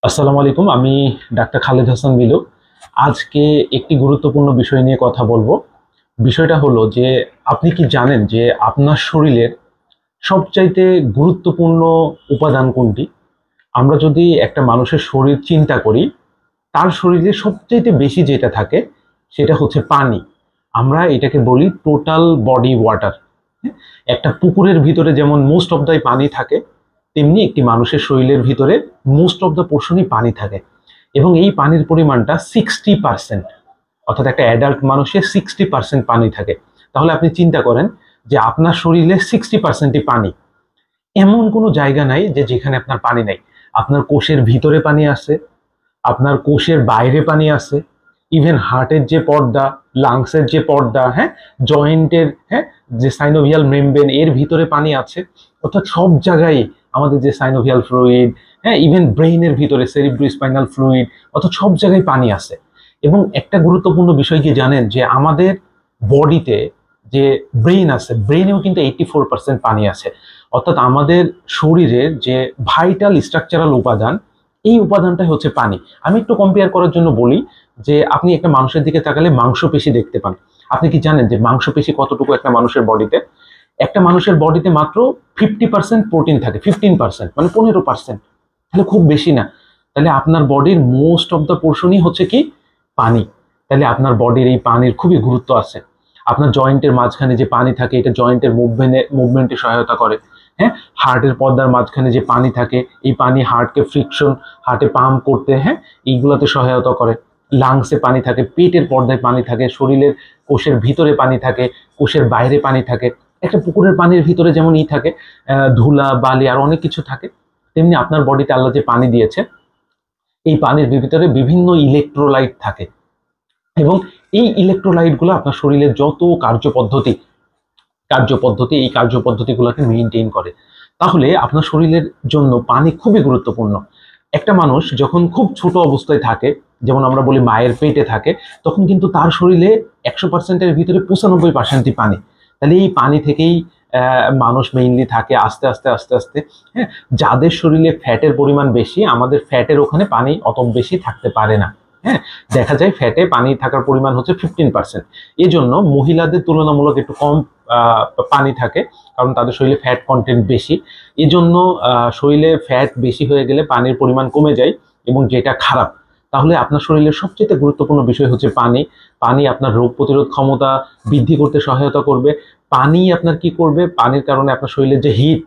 আসসালামু আলাইকুম। আমি ডাক্তার খালেদ হাসান মিলু। আজকে একটি গুরুত্বপূর্ণ বিষয় নিয়ে কথা বলবো। বিষয়টা হলো যে আপনি কি জানেন যে আপনার শরীরের সবচাইতে গুরুত্বপূর্ণ উপাদান কোনটি? আমরা যদি একটা মানুষের শরীর চিন্তা করি, তার শরীরে সবচাইতে বেশি যেটা থাকে সেটা হচ্ছে পানি। আমরা এটাকে বলি টোটাল বডি ওয়াটার। একটা পুকুরের ভিতরে যেমন মোস্ট অফ দ্য পানি থাকে, তেমনি একটি মানুষের শরীরের ভিতরে মোস্ট অফ দ্য পোর্শনই পানি থাকে। এবং এই পানির পরিমাণটা 60%, অর্থাৎ একটা অ্যাডাল্ট মানুষের 60% পানি থাকে। তাহলে আপনি চিন্তা করেন যে আপনার শরীরে 60%ই পানি। এমন কোনো জায়গা নাই যে যেখানে আপনার পানি নাই। আপনার কোষের ভিতরে পানি আছে, আপনার কোষের বাইরে পানি আছে, ইভেন হার্টের যে পর্দা, লাংসের যে পর্দা, জয়েন্টের, যে সাইনোভিয়াল মেমব্রেন, এর ভিতরে পানি আছে। অর্থাৎ সব জায়গায় আমাদের যে সাইনোভিয়াল ফ্লুইড, ইভেন ব্রেইনের ভিতরে সেরিব্রোস্পাইনাল ফ্লুইড, অর্থাৎ সব জায়গায় পানি আছে। এবং একটা গুরুত্বপূর্ণ বিষয় কি জানেন যে আমাদের বডিতে যে ব্রেইন আছে, ব্রেইনেও কিন্তু 84% পানি আছে। অর্থাৎ আমাদের শরীরের যে ভাইটাল স্ট্রাকচারাল উপাদান, এই উপাদানটাই হচ্ছে পানি। আমি একটু কম্পেয়ার করার জন্য বলি যে আপনি একটা মানুষের দিকে তাকালে মাংসপেশি দেখতে পান। আপনি কি জানেন যে মাংসপেশি কতটুকু একটা মানুষের বডিতে? একটা মানুষের বডিতে মাত্র 50% প্রোটিন থাকে, 15%, মানে 15%। তাহলে খুব বেশি না। তাহলে আপনার বডির মোস্ট অফ দ্য পোর্শনই হচ্ছে কি পানি। তাহলে আপনার বডির এই পানির খুবই গুরুত্ব আছে। আপনার জয়েন্টের মাঝখানে যে পানি থাকে, এটা জয়েন্টের মুভমেন্টে সহায়তা করে। হার্টের পর্দার মাঝখানে যে পানি থাকে, এই পানি হার্টকে ফ্রিকশন, হার্টে পাম্প করতে, এইগুলাতে সহায়তা করে। লাংসে পানি থাকে, পেটের পর্দায় পানি থাকে, শরীরের কোষের ভিতরে পানি থাকে, কোষের বাইরে পানি থাকে। একটা পুকুরের পানির ভিতরে যেমন থাকে ধুলা, বালি আর অনেক কিছু থাকে, তেমনি আপনার বডিতে আল্লাহ যে পানি দিয়েছে, এই পানির ভিতরে বিভিন্ন ইলেকট্রোলাইট থাকে। এবং এই ইলেকট্রোলাইটগুলো আপনার শরীরের যত কার্যপদ্ধতি এই কার্যপদ্ধতিগুলোকে মেইনটেইন করে। তাহলে আপনার শরীরের জন্য পানি খুবই গুরুত্বপূর্ণ। একটা মানুষ যখন খুব ছোট অবস্থায় থাকে, যেমন আমরা বলি মায়ের পেটে থাকে, তখন কিন্তু তার শরীরে 100%-এর ভিতরে 95%ই পানি। তাহলে এই পানি থেকেই মানুষ মেইনলি থাকে আস্তে আস্তে আস্তে আস্তে। যাদের শরীরে ফ্যাটের পরিমাণ বেশি, আমাদের ফ্যাটের ওখানে পানি অত বেশি থাকতে পারে না। দেখা যায় ফ্যাটে পানি থাকার পরিমাণ হচ্ছে 15%। এই জন্য মহিলাদের তুলনামূলক একটু কম পানি থাকে, কারণ তাদের শরীরে ফ্যাট কন্টেন্ট বেশি। এই জন্য শরীরে ফ্যাট বেশি হয়ে গেলে পানির পরিমাণ কমে যায়, এবং যেটা খারাপ। তাহলে আপনার শরীরের সবচেয়ে গুরুত্বপূর্ণ বিষয় হচ্ছে পানি। পানি আপনার রোগ প্রতিরোধ ক্ষমতা বৃদ্ধি করতে সহায়তা করবে। পানি আপনার কি করবে? পানির কারণে আপনার শরীরের যে হিট,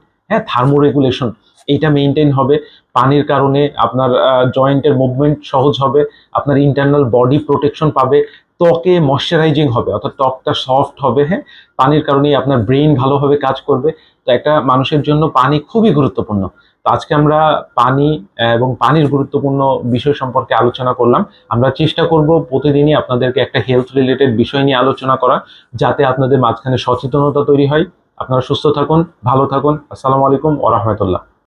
থার্মোরেগুলেশন, এইটা মেনটেন হবে। পানির কারণে আপনার জয়েন্টের মুভমেন্ট সহজ হবে, আপনার ইন্টারনাল বডি প্রোটেকশন পাবে, ত্বকে ময়শ্চারাইজিং হবে, অর্থাৎ ত্বকটা সফট হবে। পানির কারণেই আপনার ব্রেইন ভালোভাবে কাজ করবে। তো একটা মানুষের জন্য পানি খুবই গুরুত্বপূর্ণ। তো আজকে আমরা পানি এবং পানির গুরুত্বপূর্ণ বিষয় সম্পর্কে আলোচনা করলাম। আমরা চেষ্টা করব প্রতিদিনই আপনাদেরকে একটা হেলথ রিলেটেড বিষয় নিয়ে আলোচনা করা, যাতে আপনাদের মাঝখানে সচেতনতা তৈরি হয়। আপনারা সুস্থ থাকুন, ভালো থাকুন। আসসালামু আলাইকুম ওয়া রাহমাতুল্লাহ।